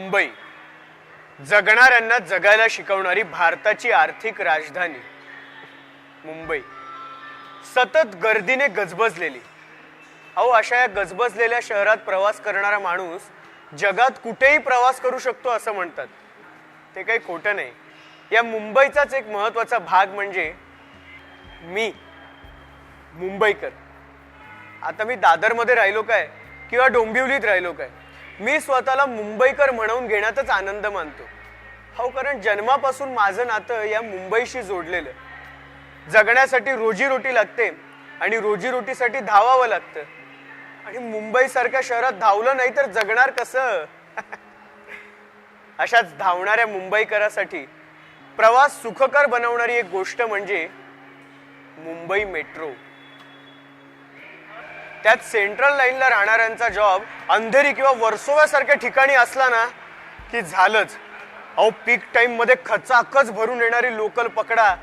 मुंबई जगणाऱ्यांना जगायला शिकवणारी भारताची आर्थिक राजधानी मुंबई सतत गर्दीने गजबजलेली. अहो, अशा या गजबजलेल्या शहरात प्रवास करणारा माणूस जगात कुठेही प्रवास करू शकतो असं म्हणतात. ते काही खोटं नाही. या मुंबईचाच एक महत्त्वाचा भाग म्हणजे मी मुंबईकर. आता मी दादरमध्ये राहिलो काय किंवा डोंबिवलीत राहिलो काय, मी स्वतःला मुंबईकर म्हणून घेण्यातच आनंद मानतो. हो, कारण जन्मापासून माझं नातं या मुंबईशी जोडलेलं. जगण्यासाठी रोजीरोटी लागते आणि रोजीरोटीसाठी धावावं लागतं. आणि मुंबईसारख्या शहरात धावलं नाही तर जगणार कसं? अशाच धावणाऱ्या मुंबईकरासाठी प्रवास सुखकर बनवणारी एक गोष्ट म्हणजे मुंबई मेट्रो. त्यात सेंट्रल लाईनला राहणाऱ्यांचा जॉब अंधेरी किंवा वर्सोव्यासारख्या ठिकाणी असला ना की झालंच. अहो, पीक टाइम मध्ये खचाखच भरून येणारी लोकल पकडा,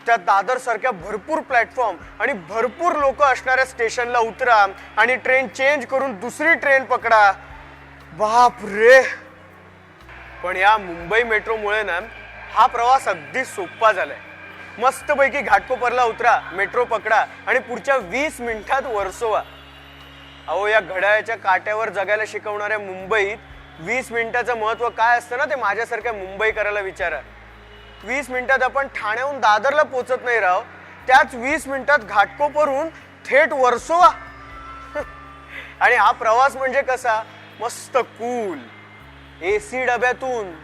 त्या दादर सारख्या भरपूर प्लॅटफॉर्म आणि भरपूर लोक असणाऱ्या स्टेशनला उतरा आणि ट्रेन चेंज करून दुसरी ट्रेन पकडा. बाप रे. पण या मुंबई मेट्रोमुळे ना हा प्रवास अगदी सोपा झालाय. मस्तपैकी घाटकोपरला उतरा, मेट्रो पकडा आणि पुढच्या 20 मिनिटात वर्सोवा. अहो, या घड्याळाच्या काट्यावर जगायला शिकवणाऱ्या मुंबईत 20 मिनिटाचं महत्व काय असतं ना, ते माझ्यासारख्या मुंबईकराला विचारा. 20 मिनिटात आपण ठाण्याहून दादरला पोहोचत नाही राव, त्याच 20 मिनिटात घाटकोपरहून थेट वर्सोवा. आणि हा प्रवास म्हणजे कसा, मस्त कूल एसी डब्यातून.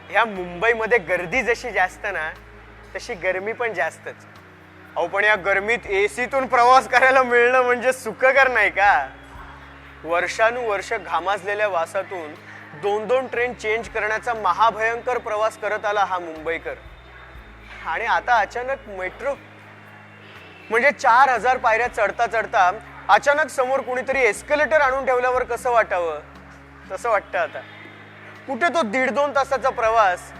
ह्या मुंबईमध्ये गर्दी जशी जास्त ना तशी गरमी पण जास्तच. अहो, पण या गरमीत एसीतून प्रवास करायला मिळणं म्हणजे सुखकर नाही का? वर्षानुवर्ष घामाजलेल्या वासातून 2-2 ट्रेन चेंज करण्याचा महाभयंकर प्रवास करत आला हा मुंबईकर. आणि आता अचानक मेट्रो म्हणजे 4000 पायऱ्या चढता चढता अचानक समोर कुणीतरी एस्केलेटर आणून ठेवल्यावर कसं वाटावं तसं वाटतं आता. कुठे तो 1.5-2 तासाचा प्रवास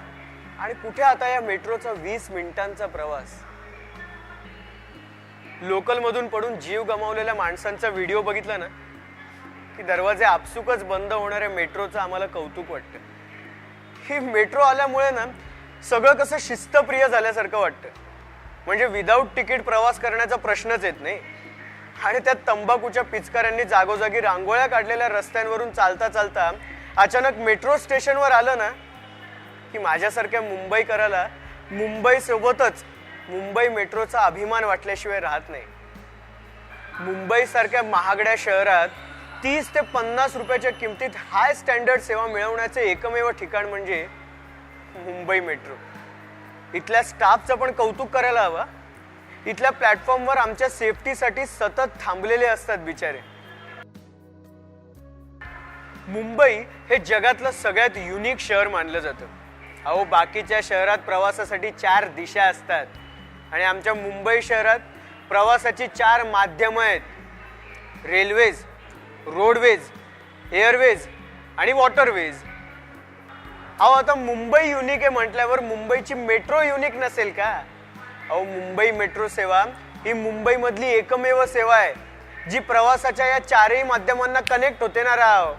आणि कुठे आता या मेट्रोचा 20 मिनिटांचा प्रवास. लोकल मधून पडून जीव गमावलेल्या माणसांचा व्हिडिओ बघितला ना की दरवाजे आपसुकच बंद होणाऱ्या मेट्रोचं आम्हाला कौतुक वाटतं. ही मेट्रो आल्यामुळे ना सगळं कसं शिस्तप्रिय झाल्यासारखं वाटतं. म्हणजे विदाऊट तिकीट प्रवास करण्याचा प्रश्नच येत नाही. आणि त्यात तंबाखूच्या पिचकाऱ्यांनी जागोजागी रांगोळ्या काढलेल्या रस्त्यांवरून चालता चालता अचानक मेट्रो स्टेशनवर आलं ना की माझ्यासारख्या मुंबईकराला मुंबई सोबतच मुंबई मेट्रोचा अभिमान वाटल्याशिवाय राहत नाही. मुंबई सारख्या महागड्या शहरात 30 ते 50 रुपयाच्या किमतीत हाय स्टँडर्ड सेवा मिळवण्याचे एकमेव ठिकाण म्हणजे मुंबई मेट्रो. इथल्या स्टाफचं पण कौतुक करायला हवं. इथल्या प्लॅटफॉर्मवर आमच्या सेफ्टीसाठी सतत थांबलेले असतात बिचारे. मुंबई हे जगातलं सगळ्यात युनिक शहर मानलं जातं. अहो, बाकीच्या शहरात प्रवासासाठी 4 दिशा असतात आणि आमच्या मुंबई शहरात प्रवासाची 4 माध्यमं आहेत: रेल्वेज, रोडवेज, एअरवेज आणि वॉटरवेज. अहो, आता मुंबई युनिक आहे म्हटल्यावर मुंबईची मेट्रो युनिक नसेल का? अहो, मुंबई मेट्रो सेवा ही मुंबईमधली एकमेव सेवा आहे जी प्रवासाच्या या 4ही माध्यमांना कनेक्ट होते ना राव.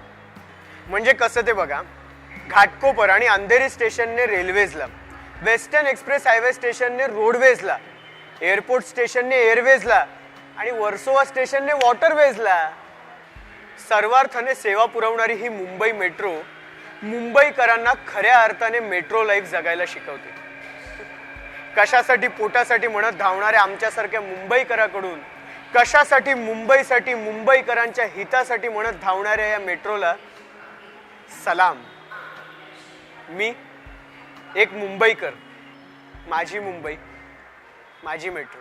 म्हणजे कसं ते बघा, घाटकोपर आणि अंधेरी स्टेशनने रेल्वेजला, वेस्टर्न एक्सप्रेस हायवे स्टेशनने रोडवेजला, एअरपोर्ट स्टेशनने एअरवेजला आणि वर्सोवा स्टेशनने वॉटरवेजला. सर्वार्थाने सेवा पुरवणारी ही मुंबई मेट्रो मुंबईकरांना खऱ्या अर्थाने मेट्रो लाईफ जगायला शिकवते. कशासाठी पोटासाठी म्हणत धावणाऱ्या आमच्यासारख्या मुंबईकराकडून कशासाठी मुंबईसाठी मुंबईकरांच्या हितासाठी म्हणत धावणाऱ्या या मेट्रोला सलाम. मी एक मुंबईकर, माझी मुंबई, माझी मेट्रो.